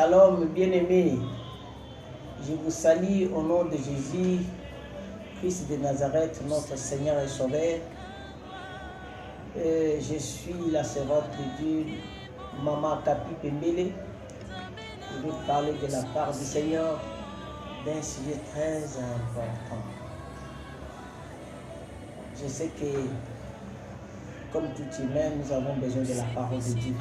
Shalom, bien-aimés. Je vous salue au nom de Jésus, Christ de Nazareth, notre Seigneur et Sauveur. Je suis la servante de Dieu, Maman Kapi Pembele. Je vais parler de la part du Seigneur d'un sujet très important. Je sais que, comme tout humain, nous avons besoin de la parole de Dieu.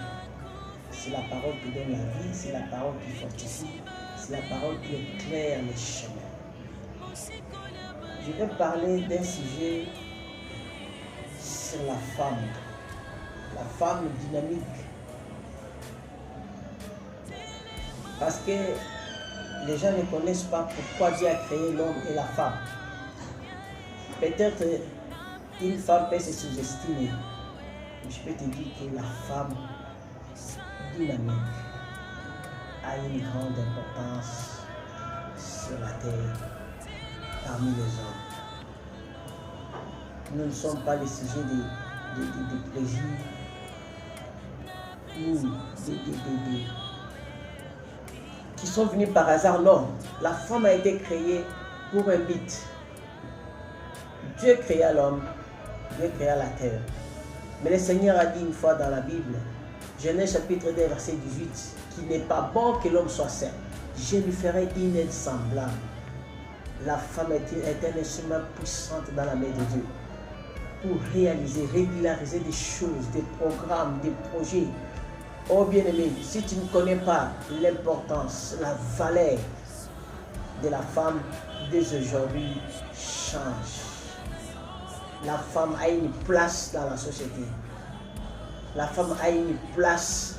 C'est la parole qui donne la vie, c'est la parole qui fortifie, c'est la parole qui éclaire les chemins. Je vais parler d'un sujet sur la femme dynamique. Parce que les gens ne connaissent pas pourquoi Dieu a créé l'homme et la femme. Peut-être une femme peut se sous-estimer. Je peux te dire que la femme dynamique a une grande importance sur la terre parmi les hommes. Nous ne sommes pas les sujets de plaisir ou qui sont venus par hasard. Non, la femme a été créée pour un but. Dieu créa l'homme, Dieu créa la terre. Mais le Seigneur a dit une fois dans la Bible, Genèse chapitre 2, verset 18, qu'il n'est pas bon que l'homme soit seul. Je lui ferai une aide semblable. La femme est un instrument puissant dans la main de Dieu pour réaliser, régulariser des choses, des programmes, des projets. Oh bien-aimé, si tu ne connais pas l'importance, la valeur de la femme, dès aujourd'hui, change. La femme a une place dans la société. La femme a une place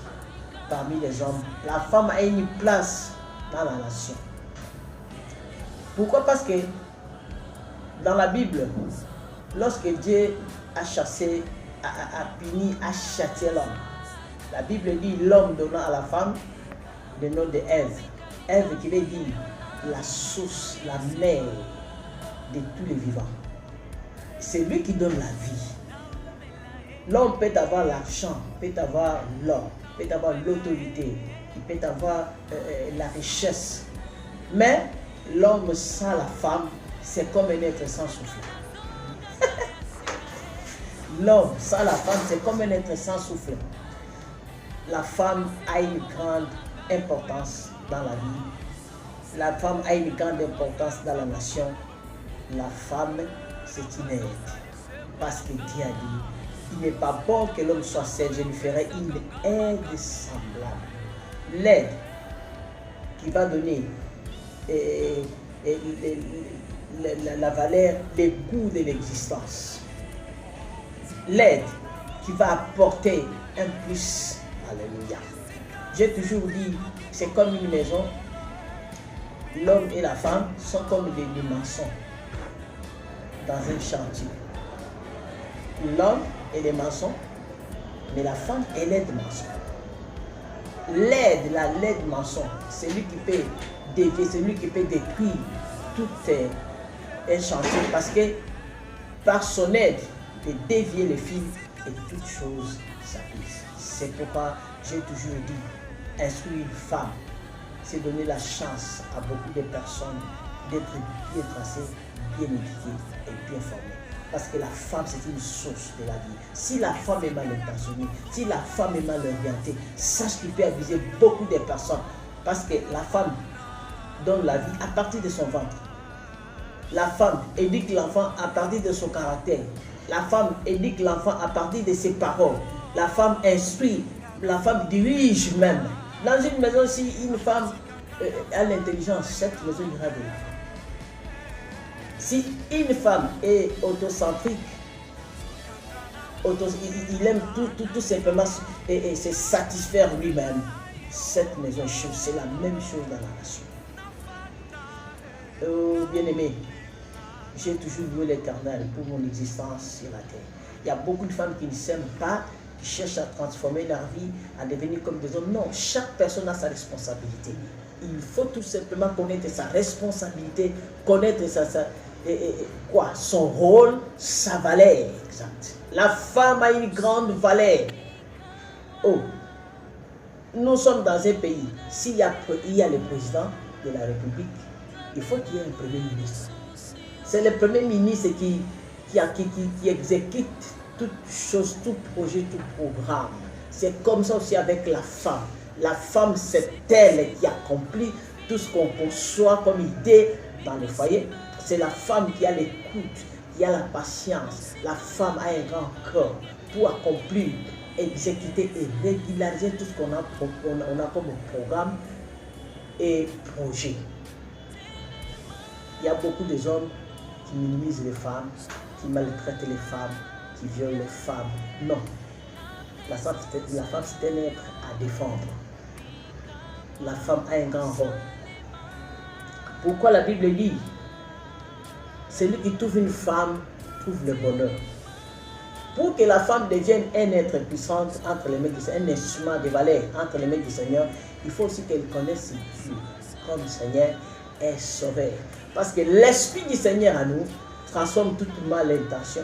parmi les hommes. La femme a une place dans la nation. Pourquoi? Parce que dans la Bible, lorsque Dieu a chassé, a puni, a châtié l'homme, la Bible dit l'homme donna à la femme le nom de Ève. Ève qui veut dire la source, la mère de tous les vivants. C'est lui qui donne la vie. L'homme peut avoir l'argent, peut avoir l'or, peut avoir l'autorité, il peut avoir la richesse. Mais l'homme sans la femme, c'est comme un être sans souffle. L'homme sans la femme, c'est comme un être sans souffle. La femme a une grande importance dans la vie. La femme a une grande importance dans la nation. La femme, c'est une aide. Parce que Dieu a dit, il n'est pas bon que l'homme soit seul, je lui ferai une aide semblable. L'aide qui va donner la valeur, le goût de l'existence. L'aide qui va apporter un plus. Alléluia. J'ai toujours dit, c'est comme une maison. L'homme et la femme sont comme des maçons dans un chantier. L'homme est les maçons, mais la femme est l'aide-maçon. L'aide-maçon, c'est lui qui peut dévier, c'est lui qui peut détruire tout un chantier, parce que par son aide, de dévier les fils et toutes choses s'accomplissent. C'est pourquoi j'ai toujours dit, instruire une femme, c'est donner la chance à beaucoup de personnes d'être bien tracées, bien éduquées et bien formées. Parce que la femme, c'est une source de la vie. Si la femme est mal intentionnée, si la femme est mal orientée, sache qu'il peut abuser beaucoup de personnes. Parce que la femme donne la vie à partir de son ventre. La femme éduque l'enfant à partir de son caractère. La femme éduque l'enfant à partir de ses paroles. La femme instruit, la femme dirige même. Dans une maison, si une femme a l'intelligence, cette maison ira de là. Si une femme est autocentrique, il aime tout simplement et se satisfaire lui-même, cette maison échoue. C'est la même chose dans la nation. Oh, bien-aimé, j'ai toujours loué l'Éternel pour mon existence sur la terre. Il y a beaucoup de femmes qui ne s'aiment pas, qui cherchent à transformer leur vie, à devenir comme des hommes. Non, chaque personne a sa responsabilité. Il faut tout simplement connaître sa responsabilité, connaître son rôle, sa valeur exacte. La femme a une grande valeur. Oh, nous sommes dans un pays, s'il y a le président de la République, il faut qu'il y ait un premier ministre. C'est le premier ministre qui exécute toute chose, tout projet, tout programme. C'est comme ça aussi avec la femme. La femme, c'est elle qui accomplit tout ce qu'on conçoit comme idée dans le foyer. C'est la femme qui a l'écoute, qui a la patience. La femme a un grand cœur pour accomplir, exécuter et régulariser tout ce qu'on a comme programme et projet. Il y a beaucoup de hommes qui minimisent les femmes, qui maltraitent les femmes, qui violent les femmes. Non. La femme, c'est un être à défendre. La femme a un grand rôle. Pourquoi la Bible dit, celui qui trouve une femme trouve le bonheur. Pour que la femme devienne un être puissant entre les mains du Seigneur, un instrument de valeur entre les mains du Seigneur, il faut aussi qu'elle connaisse Dieu comme Seigneur et Sauveur. Parce que l'Esprit du Seigneur à nous transforme toute malintention.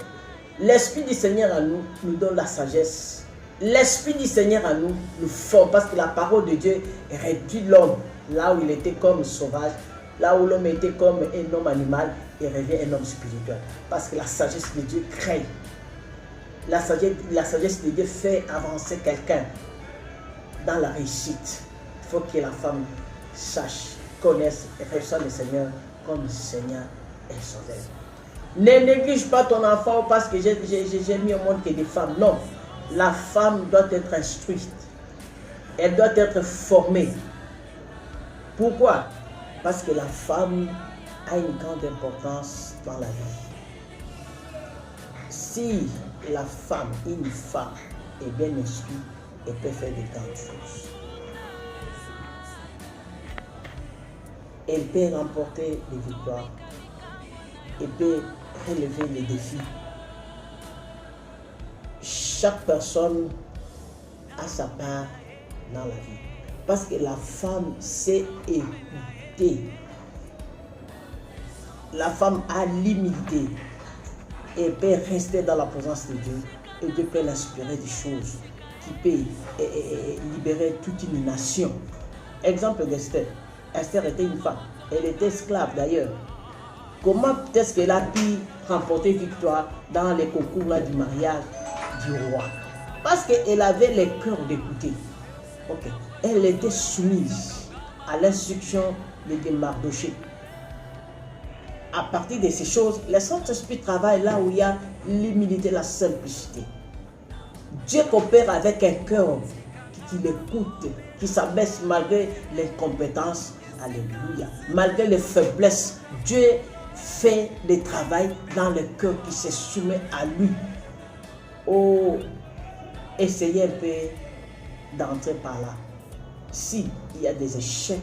L'Esprit du Seigneur à nous donne la sagesse. L'Esprit du Seigneur à nous forme, parce que la parole de Dieu réduit l'homme là où il était comme sauvage, là où l'homme était comme un homme animal, il revient un homme spirituel. Parce que la sagesse de Dieu crée. La sagesse de Dieu fait avancer quelqu'un dans la réussite. Il faut que la femme sache, connaisse et reçoive le Seigneur comme Seigneur et Sauveur. Ne néglige pas ton enfant parce que j'ai mis au monde que des femmes. Non. La femme doit être instruite. Elle doit être formée. Pourquoi? Parce que la femme a une grande importance dans la vie. Si la femme, une femme, est bien instruite, elle peut faire de grandes choses. Elle peut remporter des victoires. Elle peut relever les défis. Chaque personne a sa part dans la vie. Parce que la femme sait écouter. La femme a l'humilité. Elle peut rester dans la présence de Dieu. Et Dieu peut l'inspirer des choses qui peut libérer toute une nation. Exemple d'Esther. Esther était une femme. Elle était esclave d'ailleurs. Comment est-ce qu'elle a pu remporter victoire dans les concours là, du mariage du roi? Parce qu'elle avait le cœur d'écouter. Okay. Elle était soumise à l'instruction de Mardoché. À partir de ces choses, le Saint-Esprit travaille là où il y a l'humilité, la simplicité. Dieu coopère avec un cœur qui l'écoute, qui s'abaisse malgré l'incompétence. Alléluia. Malgré les faiblesses, Dieu fait le travail dans le cœur qui se soumet à lui. Oh, essayez un peu d'entrer par là. S'il y a des échecs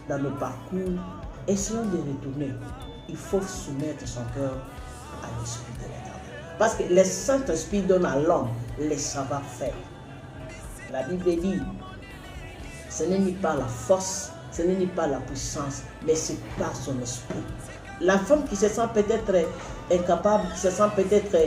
dans le parcours, essayons de retourner. Il faut soumettre son cœur à l'Esprit de l'Éternel. Parce que le Saint-Esprit donne à l'homme le savoir-faire. La Bible dit, ce n'est ni par la force, ce n'est ni par la puissance, mais c'est par son esprit. La femme qui se sent peut-être incapable, qui se sent peut-être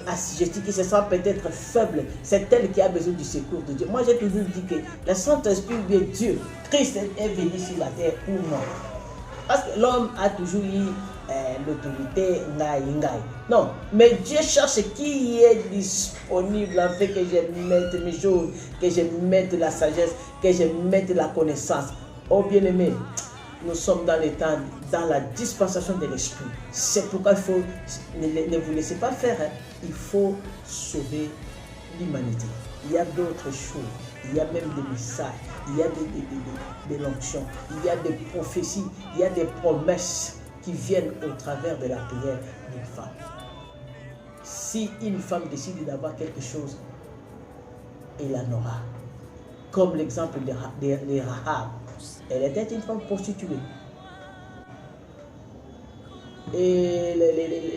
assujettie, qui se sent peut-être faible, c'est elle qui a besoin du secours de Dieu. Moi, j'ai toujours dit que le Saint-Esprit de Dieu, Christ est venu sur la terre pour nous. Parce que l'homme a toujours eu l'autorité, non, mais Dieu cherche qui est disponible afin que je mette mes choses, que je mette la sagesse, que je mette la connaissance. Oh bien-aimé, nous sommes dans les temps, dans la dispensation de l'esprit. C'est pourquoi il faut, ne vous laissez pas faire, hein. Il faut sauver l'humanité. Il y a d'autres choses, il y a même des messages, il y a des l'onction, il y a des prophéties, il y a des promesses qui viennent au travers de la prière d'une femme. Si une femme décide d'avoir quelque chose, elle en aura. Comme l'exemple de Rahab. Elle était une femme prostituée. Et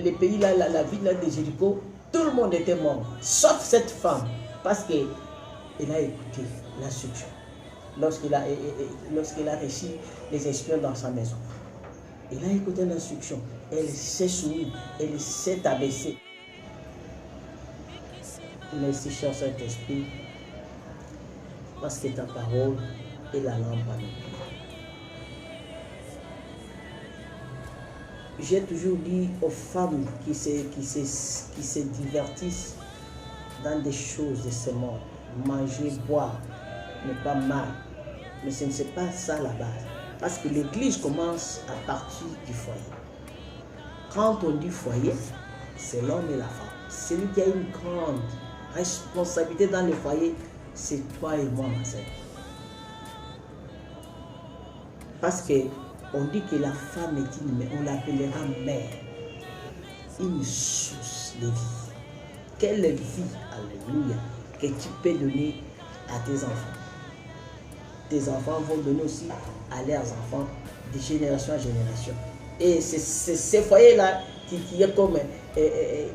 les pays là, la ville là de Jéricho, tout le monde était mort, sauf cette femme, parce qu'elle a écouté l'instruction. Lorsqu'elle a reçu les espions dans sa maison, elle a écouté l'instruction. Elle s'est soumise, elle s'est abaissée. Merci, cher Saint-Esprit. parce que ta parole est la lampe à nos pieds. J'ai toujours dit aux femmes qui se divertissent dans des choses de ce monde, manger, boire n'est pas mal, mais ce n'est pas ça la base. Parce que l'église commence à partir du foyer. Quand on dit foyer, c'est l'homme et la femme. Celui qui a une grande responsabilité dans le foyer, c'est toi et moi, ma sœur. Parce que on dit que la femme est une mère, on l'appellera mère, une source de vie. Quelle vie, alléluia, que tu peux donner à tes enfants. Tes enfants vont donner aussi à leurs enfants de génération en génération. Et c'est ce foyer-là qui est comme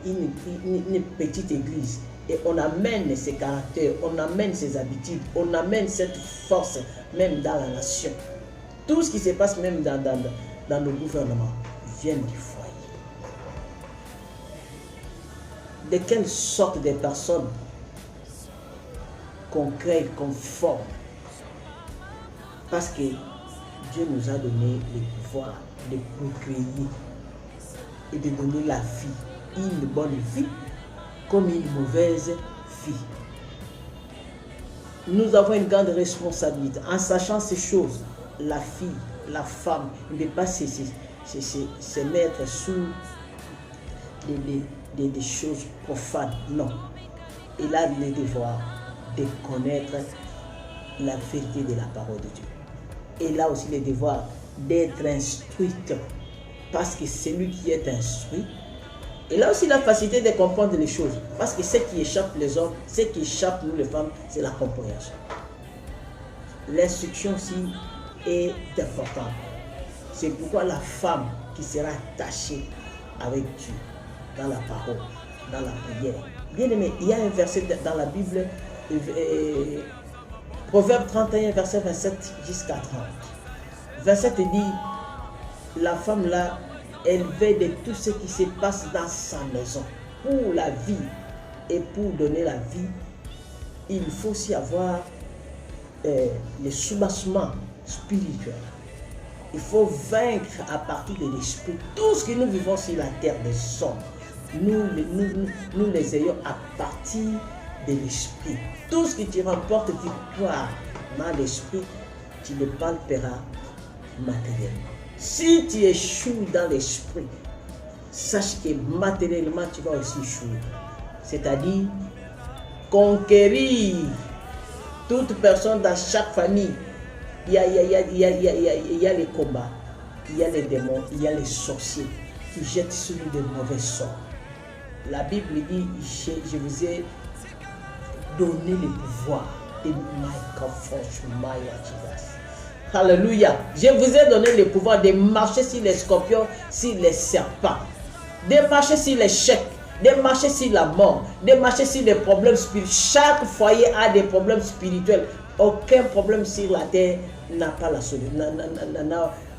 une petite église. Et on amène ses caractères, on amène ses habitudes, on amène cette force même dans la nation. Tout ce qui se passe même dans le gouvernement vient du foyer. De quelle sorte de personnes qu'on crée, qu'on forme? Parce que Dieu nous a donné le pouvoir de procréer et de donner la vie, une bonne vie comme une mauvaise vie. Nous avons une grande responsabilité. En sachant ces choses, la fille, la femme ne peut pas se mettre sous des choses profanes. Non. Elle a le devoir de connaître la vérité de la parole de Dieu. Elle a aussi le devoir d'être instruite. Parce que celui qui est instruit, il a aussi la facilité de comprendre les choses. Parce que ce qui échappe les hommes, ce qui échappe nous les femmes, c'est la compréhension. L'instruction aussi est importante. C'est pourquoi la femme qui sera attachée avec Dieu, dans la parole, dans la prière. Bien aimé, il y a un verset dans la Bible, Proverbe 31, verset 27 jusqu'à 30. Verset dit, la femme là, elle veille de tout ce qui se passe dans sa maison. Pour la vie et pour donner la vie, il faut aussi avoir les soumassements spirituels. Il faut vaincre à partir de l'esprit. Tout ce que nous vivons sur la terre des hommes, nous les ayons à partir de l'esprit. Tout ce que tu remportes victoire dans l'esprit, tu le palperas matériellement. Si tu échoues dans l'esprit, sache que matériellement tu vas aussi échouer. C'est-à-dire conquérir toute personne dans chaque famille. Il y a les combats, il y a les démons, il y a les sorciers qui jettent sur nous de mauvais sorts. La Bible dit, je vous ai donné le pouvoir de Alléluia. Je vous ai donné le pouvoir de marcher sur les scorpions, sur les serpents, de marcher sur les chèques, de marcher sur la mort, de marcher sur les problèmes spirituels. Chaque foyer a des problèmes spirituels. Aucun problème sur la terre n'a pas la solution,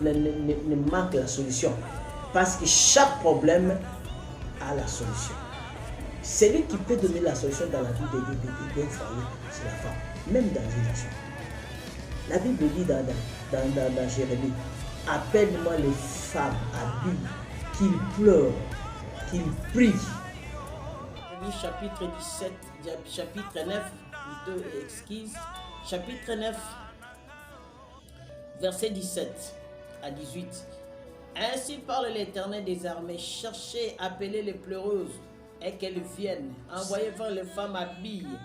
ne manque la solution. Parce que chaque problème a la solution. Celui qui peut donner la solution dans la vie d'un foyer, c'est la femme, même dans une nation. La Bible dit dans Jérémie, appelle-moi les femmes habiles, qu'ils pleurent, qu'ils prient. Jérémie chapitre 17, chapitre 9, plutôt excuse, chapitre 9, verset 17 à 18. Ainsi parle l'Éternel des armées, cherchez, appelez les pleureuses, et qu'elles viennent, envoyez vers les femmes habilles,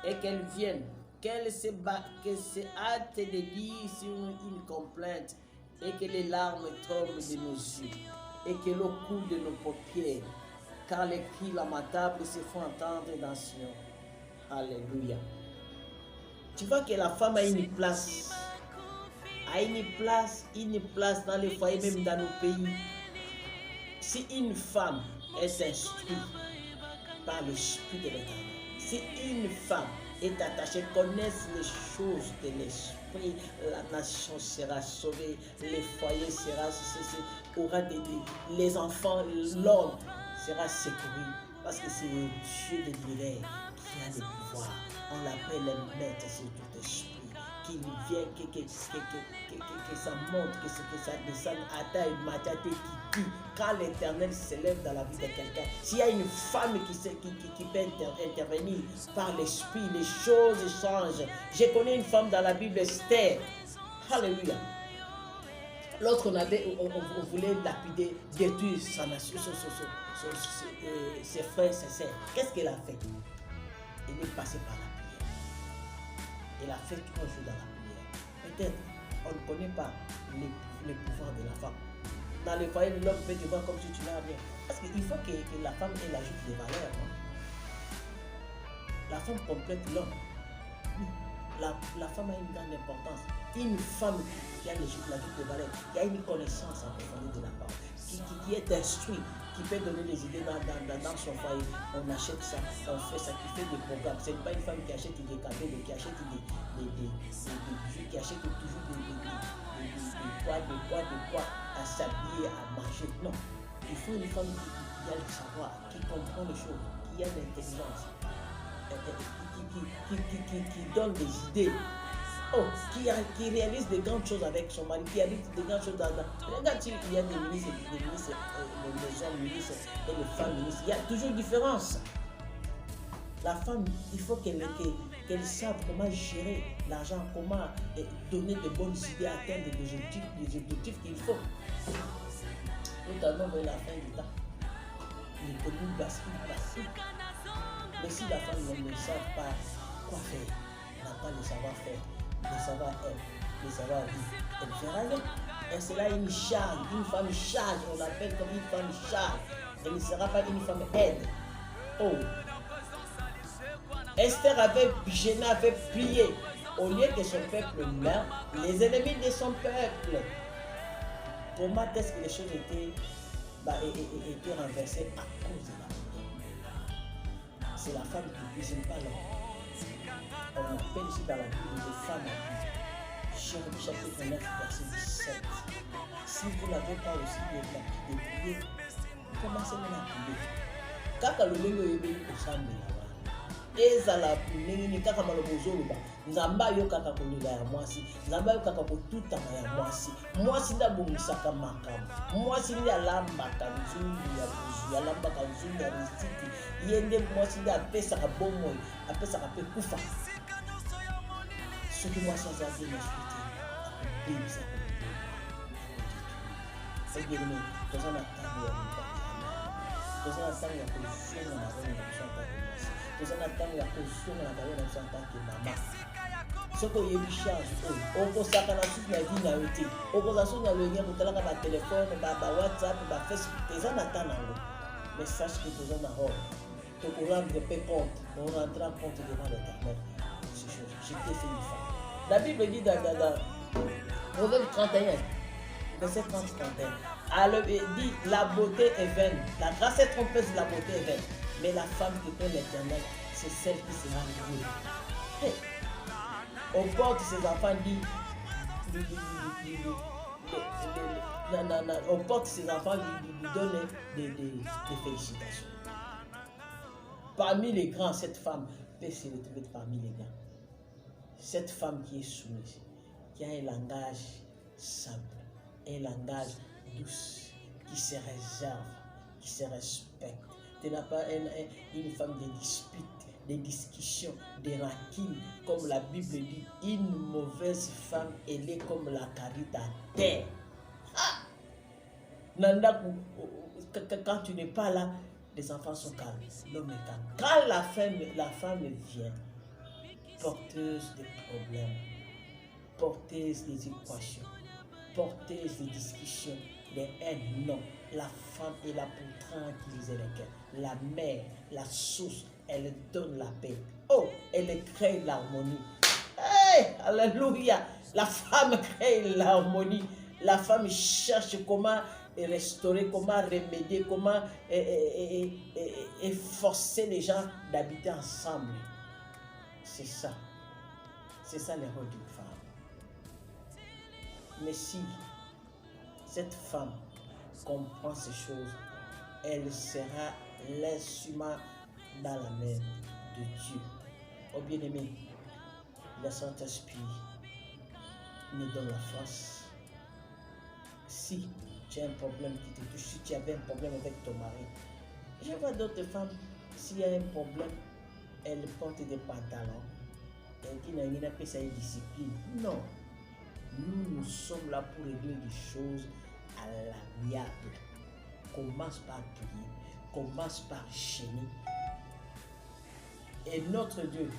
et qu'elles viennent, qu'elles se hâtent de dire sur une complainte, et que les larmes tombent de nos yeux, et que l'eau coule de nos paupières, car les cris lamentables se font entendre dans Sion. Alléluia. Tu vois que la femme a une place dans les foyers, même dans nos pays. Si une femme est instruite par l'esprit de l'Éternel, si une femme est attachée, connaisse les choses de l'esprit, la nation sera sauvée, les foyers aura les enfants, l'homme sera sécurisé Parce que c'est Dieu de l'univers qui a le pouvoir. On l'appelle le maître sur tout esprit. Qu'il vient, que ça monte, que ça descende à taille, matate, qui tue. Quand l'Éternel s'élève dans la vie de quelqu'un, s'il y a une femme qui peut intervenir par l'esprit, les choses changent. Je connais une femme dans la Bible, Esther. Alléluia. Lorsqu'on voulait lapider, détruire sa nation, ses frères, ses sœurs, qu'est-ce qu'elle a fait? Elle est passée par la prière. Elle a fait 3 jours dans la prière. Peut-être, on ne connaît pas les pouvoirs de la femme. Dans le foyer de l'homme, peut te voir comme si tu l'as bien. Parce qu'il faut que la femme elle ajoute des valeurs. Hein. La femme complète l'homme. La femme a une grande importance. Une femme qui a l'ajout de valeurs, qui a une connaissance en profondeur de la parole, qui est instruite, qui peut donner des idées dans son foyer. On achète ça, on fait ça, qui fait des programmes. Ce n'est pas une femme qui achète des cadeaux, qui achète des bijoux, qui achète toujours des poids à s'habiller, à manger. Non, il faut une femme qui a le savoir, qui comprend les choses, qui a l'intelligence, qui donne des idées. Oh, qui réalise de grandes choses avec son mari, qui réalise de grandes choses dans... Regarde, il y a des ministres, les hommes ministres et les femmes ministres. Il y a toujours une différence. La femme, il faut qu'elle sache comment gérer l'argent, comment donner de bonnes idées, atteindre des objectifs qu'il faut. Nous allons vers la fin du temps. L'économie bascule. Mais si la femme ne sait pas quoi faire, n'a pas le savoir-faire, le savoir-être, le savoir-vivre, elle fera rien. Elle sera une charge, une femme charge, on l'appelle comme une femme charge. Elle ne sera pas une femme aide. Oh! Esther avait gêné, avait prié. Au lieu que son peuple meure, les ennemis de son peuple. Comment est-ce que les choses étaient renversées à cause de la prière? C'est la femme qui ne cuisine pas l'homme. On appelle ici dans la Bible des femmes à Dieu. Jérémie chapitre 9, verset 17. Si vous n'avez pas aussi de prier, commencez à prier. Kaka lolenge oyebeli kosambela wana ezala ndenge kaka maloba ozoloba nzambe ayokaka kolela ya mwasi, nzambe ayokaka kotutama ya mwasi, mwasi nde abongisaka makambo, mwasi nde alambaka nzungu ya bozwi, alambaka nzungu ya misiki, ye nde mwasi nde apesaka bomoi, apesaka mpe kufa. Soki mwasi azalaki na suite akobebisa oyebi toza na ntango ya mibali, toza na ntango ya kozonga na bana na biso atake mwasi, toza na ntango ya kozonga na bana na biso atake mama. Soki oyebi charge oyo okosaka na suki na vi na yo te, okozala soki na lolenge kotalaka batelefone, bawhatsapp, bafacebook, eza na ntan nango. Mais sache que toza na role tokorendre mpe compte, on rendra compte devant l'Éternel. Ces choses, je t'ai fait une femme. La Bible dit dans Proverbe 31, verset 30-31, elle dit la beauté est vaine, la grâce est trompeuse, la beauté est vaine, mais la femme qui connaît l'Éternel, c'est celle qui sera louée. Hey. On porte ses enfants, dit on porte ses enfants, lui donne des félicitations. Parmi les grands, cette femme peut se retrouver parmi les grands. Cette femme qui est soumise, qui a un langage simple, un langage douce, qui se réserve, qui se respecte. Tu n'as pas une femme de dispute, de discussions, de rancune, comme la Bible dit, une mauvaise femme, elle est comme la carite à terre. Ah! Quand tu n'es pas là, les enfants sont calmes, l'homme est calme. Quand la femme vient, porteuse de problèmes, porteuse des équations, porteuse de discussions, des haines, non. La femme est là pour tranquilliser le cœur. La mère, la source, elle donne la paix. Oh, elle crée l'harmonie. Hey, alléluia. La femme crée l'harmonie. La femme cherche comment restaurer, comment remédier, comment forcer les gens d'habiter ensemble. C'est ça. C'est ça le rôle d'une femme. Mais si cette femme comprend ces choses, elle sera laisse-moi dans la main de Dieu. Oh bien-aimé, le Saint-Esprit nous donne la force. Si tu as un problème qui te touche, si tu avais un problème avec ton mari, je vois d'autres femmes, s'il y a un problème, elles portent des pantalons. Et qui n'a pas ça discipline. Non. Nous sommes là pour régler les choses à l'amiable. Commence par prier, commence par gêner. Et notre Dieu,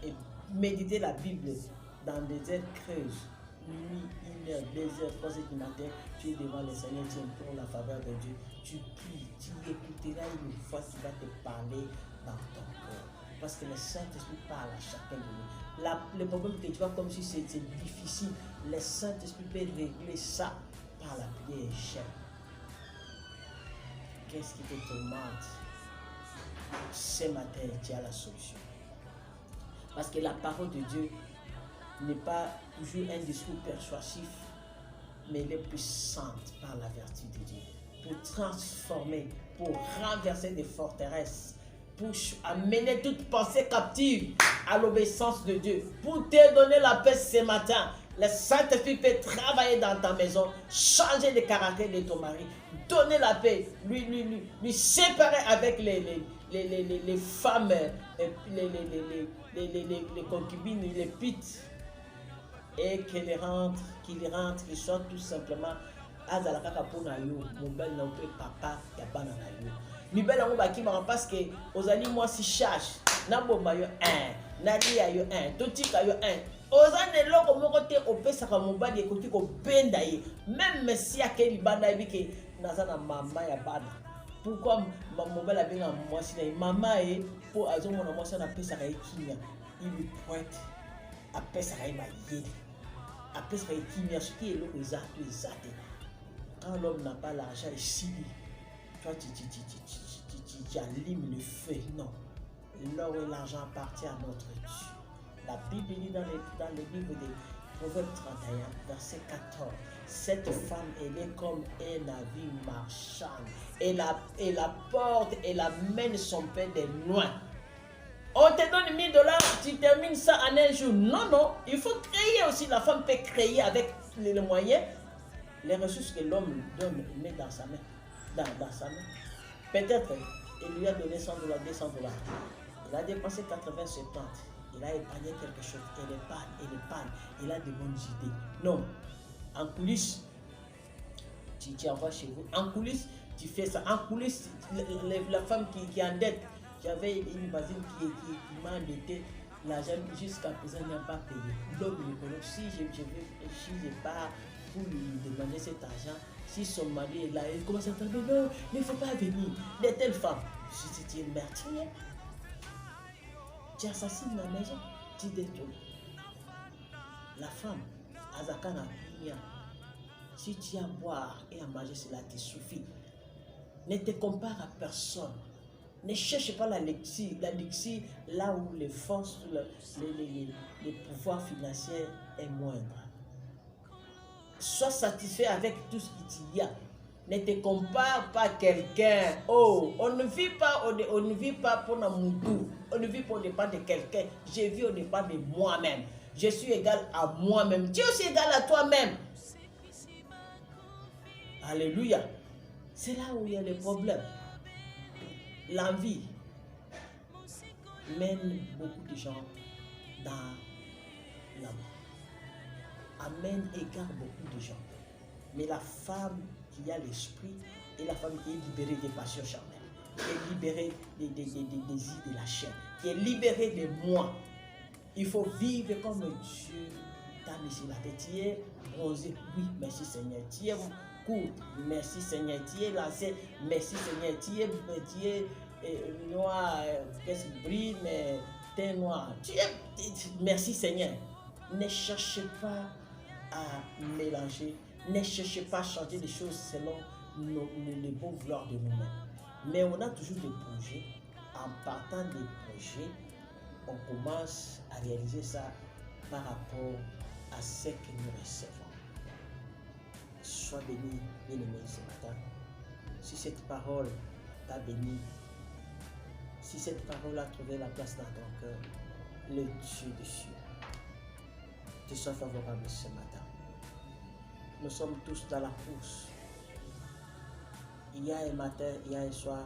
et méditer la Bible dans des heures creuses, nuit, 1h, 2h, 3h du matin, tu es devant le Seigneur, tu implores la faveur de Dieu, tu pries, tu écouteras une voix qui va te parler dans ton cœur. Parce que le Saint-Esprit parle à chacun de nous. Le problème que tu vois comme si c'est difficile, le Saint-Esprit peut régler ça par la prière et chaîne. Qu'est-ce qui te tourmente? Ce matin, tu as la solution. Parce que la parole de Dieu n'est pas toujours un discours persuasif, mais elle est puissante par la vertu de Dieu. Pour transformer, pour renverser des forteresses, pour amener toute pensée captive à l'obéissance de Dieu, pour te donner la paix ce matin. Le Saint-Esprit peut travailler dans ta maison, changer le caractère de ton mari, donner la paix, lui séparer avec les femmes, les concubines, les pites, et qu'il rentre, qu'il soit tout simplement azalaka pona yo, mobile na pe papa ya bana na yo. Mibele ngo bakima parce que ozali moi si charge, na bomba yo 1, na lia yo 1, totika yo 1. Ozane loko moko te opesaka mobali ekoti ko benda ye. Même si akeli bana ebike nazana mama ya bana. Pourquoi mobile abenga moi si na mama e po azomona moi ça na pesa ka ekinya. Il lui pointe a pesa ka yeli. A pesa ka ekinya ce qui est le exact. Quand l'homme n'a pas l'argent ici, toi tu allumes le feu. Non. L'or et l'argent appartiennent à notre Dieu. La Bible dit dans le livre de Proverbes 31, verset 14, cette femme, elle est comme un navire marchand. Elle la porte et la mène son pain de loin. On te donne $1000, tu termines ça en un jour. Non, non, il faut créer aussi. La femme peut créer avec les moyens. Les ressources que l'homme donne, il met dans sa main. Dans sa main. Peut-être, il lui a donné $100, $200. Il a dépensé 80, 70. Il a épargné quelque chose. Il épargne. Il a de bonnes idées. Non. En coulisses, tu envoies chez vous. En coulisses, tu fais ça. En coulisses, la femme qui est en dette. J'avais une voisine qui m'a endetté. L'argent jusqu'à présent n'a pas payé. Donc, si je pars pour lui demander cet argent, si son mari est là, il commence à dire non, il ne faut pas venir. De telles femmes, c'est une meurtrière. Tu assassines la maison, tu détruis. La femme, Azakana, si tu as à boire et à manger, cela te suffit. Ne te compare à personne. Ne cherche pas la lexie là où les forces, les pouvoirs financiers est moindre. Sois satisfait avec tout ce qu'il y a. Ne te compare pas à quelqu'un. Oh, on ne vit pas pour un moudou. On ne vit pas au départ de quelqu'un. Je vis au départ de moi-même. Je suis égal à moi-même. Tu es aussi égal à toi-même. Alléluia. C'est là où il y a les problèmes. L'envie mène beaucoup de gens dans la mort. Amène, égare beaucoup de gens. Mais la femme qui a l'esprit et la femme qui est libérée des passions charnelles, qui est libérée des désirs de la chair, qui est libérée de moi. Il faut vivre comme Dieu t'a mis sur la tête. Tu es bronzé, oui, merci Seigneur. Tu es court, merci Seigneur. Tu es lancé, merci Seigneur. Tu es noir, qu'est-ce qui brille, mais t'es noir. Merci Seigneur. Ne cherchez pas à mélanger. Ne cherchez pas à changer les choses selon les bons vouloirs de nous-mêmes. Mais on a toujours des projets. En partant des projets, on commence à réaliser ça par rapport à ce que nous recevons. Sois béni, bien-aimé, ce matin. Si cette parole t'a béni, Si cette parole a trouvé la place dans ton cœur, le Dieu des cieux te soit favorable ce matin. Nous sommes tous dans la course. Il y a un matin, il y a un soir,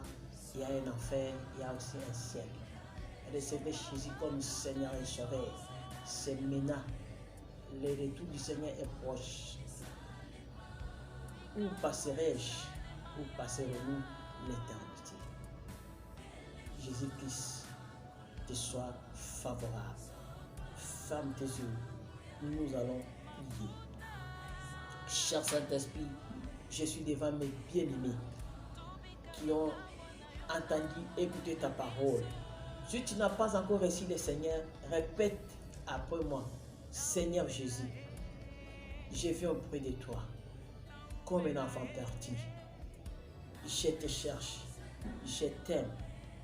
il y a un enfer, il y a aussi un ciel. Recevez Jésus comme Seigneur et Sauveur. C'est maintenant. Le retour du Seigneur est proche. Où passerai-je? Où passerons-nous l'éternité? Jésus-Christ te soit favorable. Ferme tes yeux. Nous allons prier. Cher Saint-Esprit, je suis devant mes bien-aimés qui ont entendu écouter ta parole. Si tu n'as pas encore reçu le Seigneur, répète après moi. Seigneur Jésus, je viens auprès de toi comme un enfant perdu. Je te cherche, je t'aime,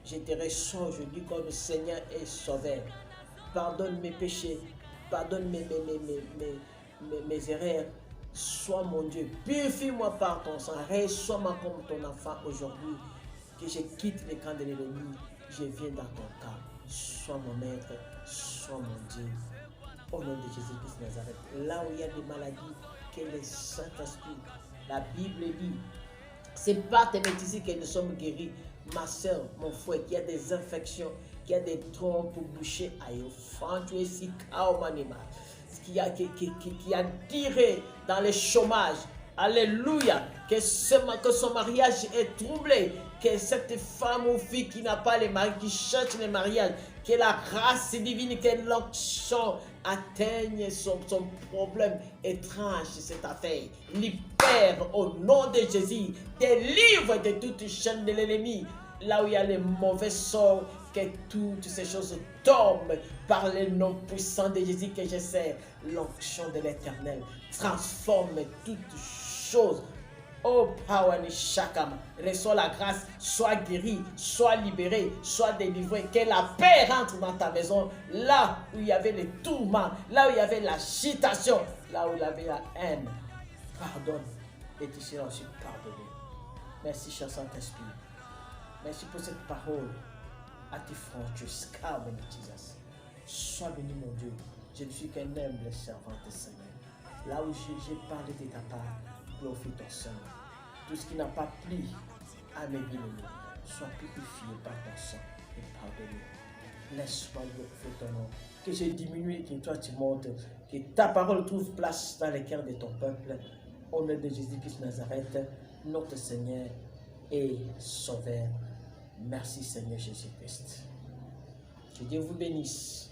je te reçois aujourd'hui comme Seigneur et Sauveur. Pardonne mes péchés, pardonne mes erreurs. Sois mon Dieu, purifie-moi par ton sang, reçois-moi comme ton enfant aujourd'hui. Que je quitte le camp de l'ennemi, je viens dans ton camp. Sois mon maître, sois mon Dieu. Au nom de Jésus-Christ de Nazareth, là où il y a des maladies, que le Saint-Esprit, la Bible dit, c'est par tes médecines que nous sommes guéris. Ma soeur, mon frère, qui a des infections, qui a des trompes bouchées, aïe, tu es si kaomanima, qui a tiré dans le chômage. Alléluia, que son mariage est troublé, que cette femme ou fille qui n'a pas le mari, qui cherche le mariage, que la grâce divine, que l'onction atteigne son problème étrange, cette affaire. Libère au nom de Jésus, délivre de toute chaîne de l'ennemi. Là où il y a les mauvais sorts, que toutes ces choses tombent par le nom puissant de Jésus que je sers. L'onction de l'Éternel transforme toutes choses. Oh, Pawani Shakam, reçois la grâce, sois guéri, sois libéré, sois délivré, que la paix rentre dans ta maison, là où il y avait les tourments, là où il y avait l'agitation, là où il y avait la haine. Pardonne et tu seras aussi pardonné. Merci, cher Saint-Esprit. Merci pour cette parole. À tes frontières, car Jesus. Sois béni, mon Dieu. Je ne suis qu'un humble servant de Seigneur. Là où j'ai parlé de ta part, glorifie ton Seigneur. Tout ce qui n'a pas plu à mes bien-aimés, sois purifié par ton sang et pardonné. Laisse-moi glorifier ton nom. Que je diminue et que toi tu montes. Que ta parole trouve place dans les cœurs de ton peuple. Au nom de Jésus-Christ de Nazareth, notre Seigneur et Sauveur. Merci Seigneur Jésus-Christ. Que Dieu vous bénisse.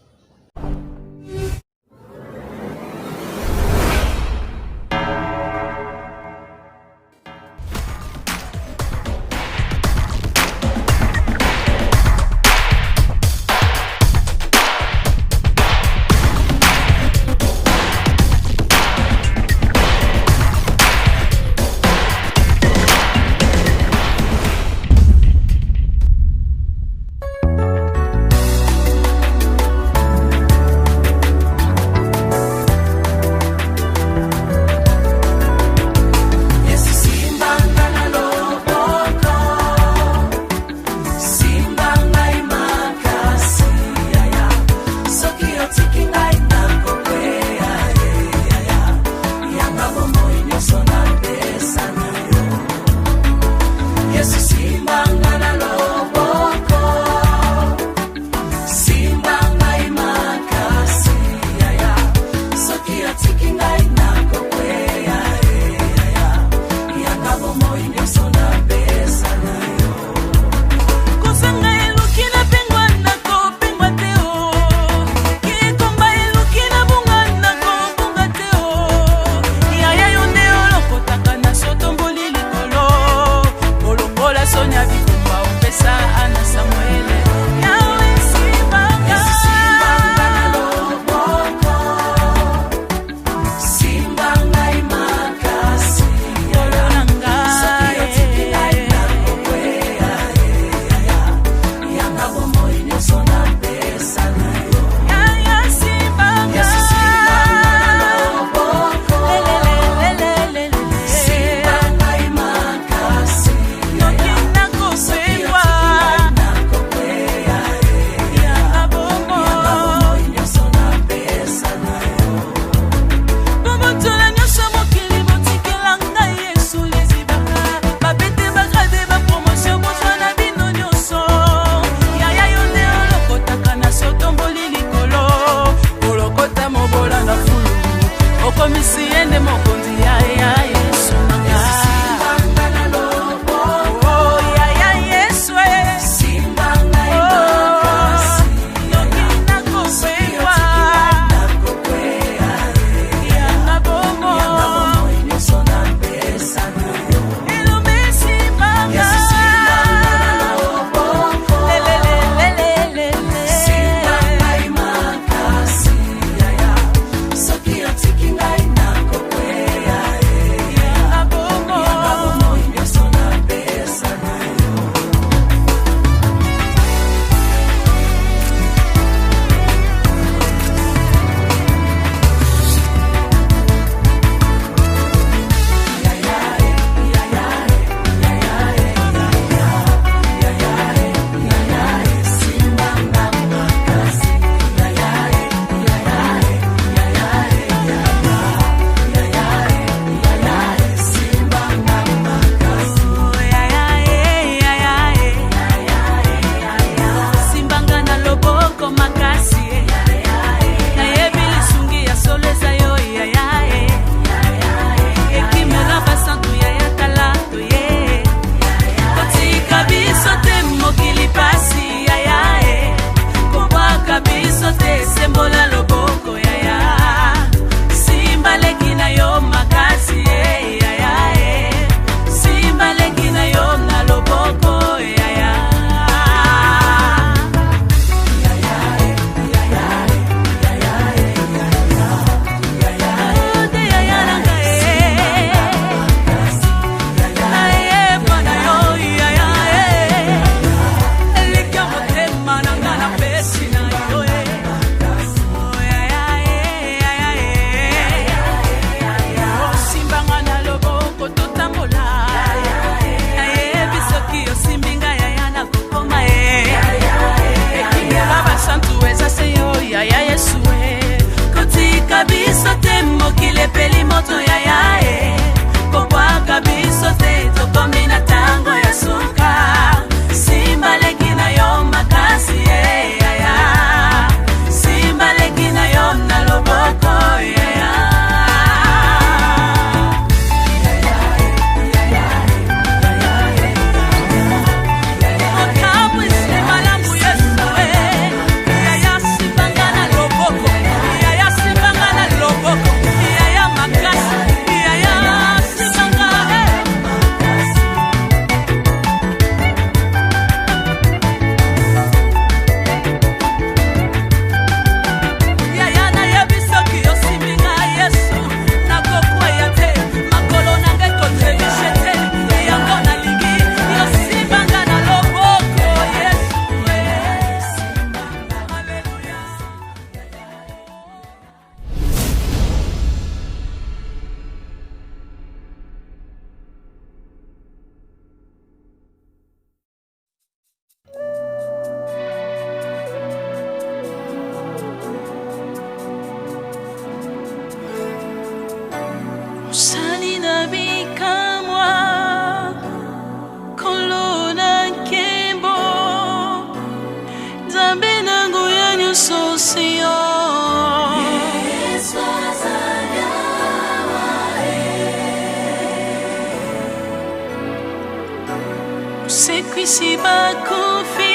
Mosekwisi bakufi,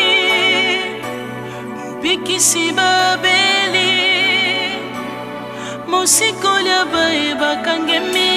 bikisi babeli, mosikolia bae bakangemi.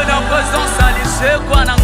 La présence à l'issue, quoi.